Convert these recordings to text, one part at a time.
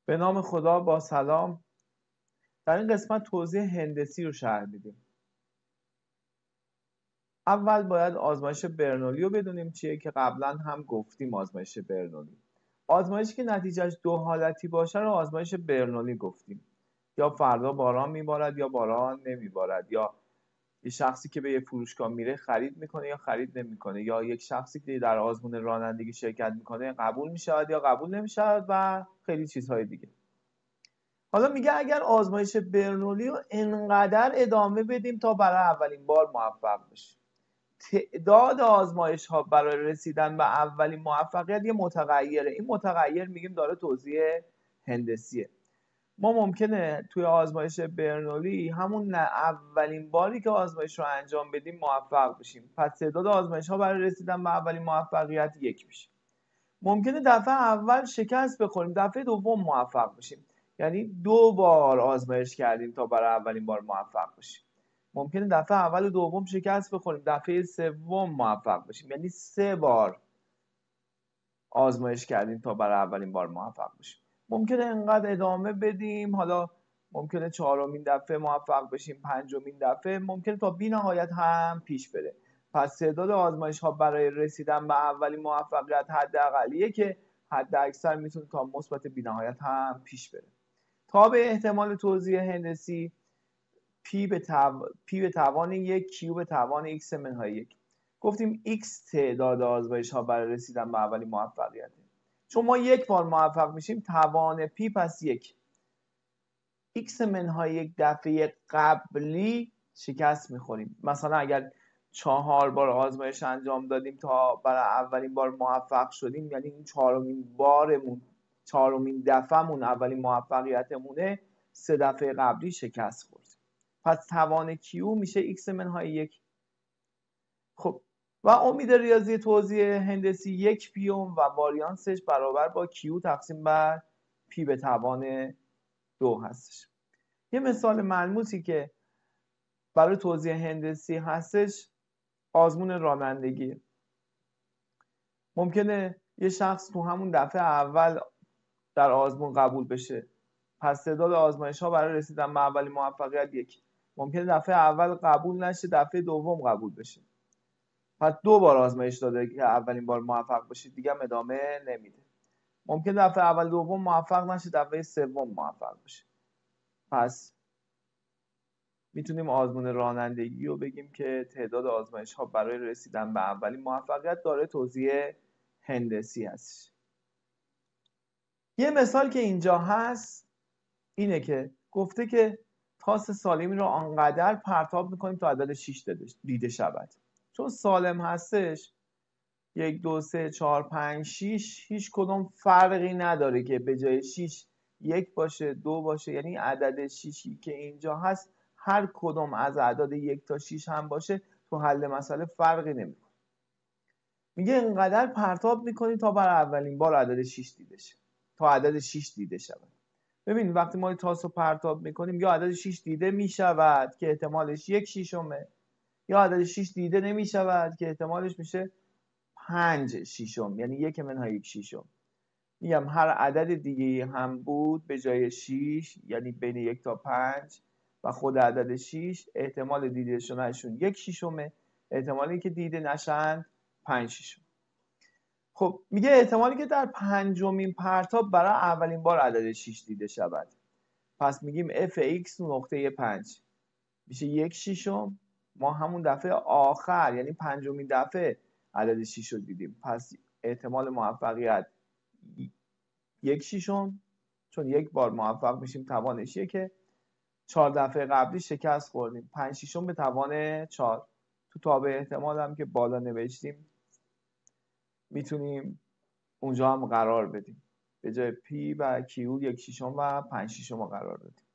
به نام خدا، با سلام. در این قسمت توضیح هندسی رو شرح میدیم. اول باید آزمایش برنولی رو بدونیم چیه که قبلا هم گفتیم. آزمایش برنولی، آزمایشی که نتیجهش دو حالتی باشه رو آزمایش برنولی گفتیم. یا فردا باران میبارد یا باران نمیبارد، یا یه شخصی که به یه فروشگاه میره خرید میکنه یا خرید نمیکنه، یا یک شخصی که در آزمون رانندگی شرکت میکنه قبول میشود یا قبول نمیشود و خیلی چیزهای دیگه. حالا میگه اگر آزمایش برنولی رو انقدر ادامه بدیم تا برای اولین بار موفق بشیم. تعداد آزمایش ها برای رسیدن به اولین موفقیت یه متغیره. این متغیر میگیم داره توضیح هندسیه. ما ممکنه توی آزمایش برنولی همون اولین باری که آزمایش رو انجام بدیم موفق بشیم، پس تعداد آزمایش ها برای رسیدن به اولین موفقیت 1 میشه. ممکنه دفعه اول شکست بخوریم، دفعه دوم موفق بشیم، یعنی 2 بار آزمایش کردیم تا برای اولین بار موفق بشیم. ممکنه دفعه اول و دوم شکست بخوریم، دفعه سوم موفق بشیم، یعنی 3 بار آزمایش کردیم تا برای اولین بار موفق بشیم. ممکنه انقدر ادامه بدیم، حالا ممکنه 4مین دفعه موفق بشیم، 5مین دفعه، ممکنه تا بی‌نهایت هم پیش بره. پس تعداد آزمایش ها برای رسیدن به اولین موفقیت حداقلیه که حد اکثر میتونه تا مثبت بی‌نهایت هم پیش بره. تا به احتمال توزیع هندسی پی به توان 1 کیو به توان x منهای 1. گفتیم x تعداد آزمایش ها برای رسیدن به اولین موفقیته. چون ما 1 بار موفق میشیم، توان پی پس 1. x منهای 1 دفعه قبلی شکست میخوریم. مثلا اگر 4 بار آزمایش انجام دادیم تا برای اولین بار موفق شدیم، یعنی این 4مین دفعهمون اولین موفقیتمونه، 3 دفعه قبلی شکست خوردیم. پس توان کیو میشه x منهای 1. خب و امید ریاضی توزیع هندسی 1 پیوم و واریانسش برابر با کیو تقسیم بر پی به توان 2 هستش. یه مثال ملموسی که برای توزیع هندسی هستش آزمون رانندگی. ممکنه یه شخص تو همون دفعه اول در آزمون قبول بشه، پس تعداد آزمایش ها برای رسیدن به اولین موفقیت 1. ممکنه دفعه اول قبول نشه، دفعه دوم قبول بشه، پس 2 بار آزمایش داده که اولین بار موفق بشید، دیگه ادامه نمیده. ممکنه دفعه اول دوم موفق نشه، دفعه سوم موفق بشه. پس میتونیم آزمون رانندگی رو بگیم که تعداد آزمایش ها برای رسیدن به اولین موفقیت داره توزیع هندسی هست. یه مثال که اینجا هست اینه که گفته که تاس سالمی رو آنقدر پرتاب میکنیم تا عدد 6 دیده شود. چون سالم هستش 1 2 3 4 5 6 هیچ کدوم فرقی نداره که به جای 6 1 باشه 2 باشه، یعنی عدد 6 که اینجا هست هر کدوم از اعداد 1 تا 6 هم باشه تو حل مسئله فرقی نمیکنه. میگه اینقدر پرتاب میکنی تا برای اولین بار عدد 6 دیده شه، تا عدد 6 دیده شود. ببین وقتی ما تاس رو پرتاب میکنیم یا عدد 6 دیده میشود که احتمالش 1/6، یا عدد 6 دیده نمیشود که احتمالش میشه 5/6، یعنی 1 منهای 1/6. میگم هر عدد دیگه هم بود به جای 6، یعنی بین 1 تا 5 و خود عدد 6، احتمال دیده شدنشون 1/6، احتمالی که دیده نشن 5/6. خب میگه احتمالی که در 5مین پرتاب برای اولین بار عدد 6 دیده شود. پس میگیم f(x) نقطه 5 میشه 1/6. ما همون دفعه آخر یعنی 5مین دفعه عدد 6 رو دیدیم، پس احتمال موفقیت 1/6، چون 1 بار موفق میشیم توانش 1. 4 دفعه قبلی شکست خوردیم، 5/6 به توان 4. تو تابع احتمال هم که بالا نوشتیم میتونیم اونجا هم قرار بدیم، به جای پی و کیو 1/6 و 5/6 قرار بدیم.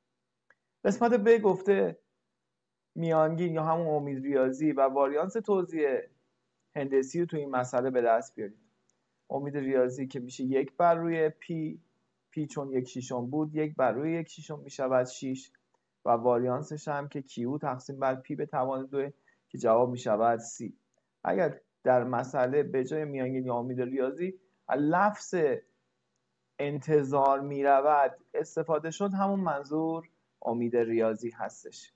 قسمت ب گفته میانگین یا همون امید ریاضی و واریانس توزیع هندسی رو تو این مسئله به دست بیارید. امید ریاضی که میشه 1 بر روی پی چون 1/6 بود 1 بر روی 1/6 میشود 6، و واریانسش هم که کیو تقسیم بر پی به توان 2 که جواب میشود 30. اگر در مسئله به جای میانگین یا امید ریاضی لفظ انتظار میرود استفاده شد همون منظور امید ریاضی هستش.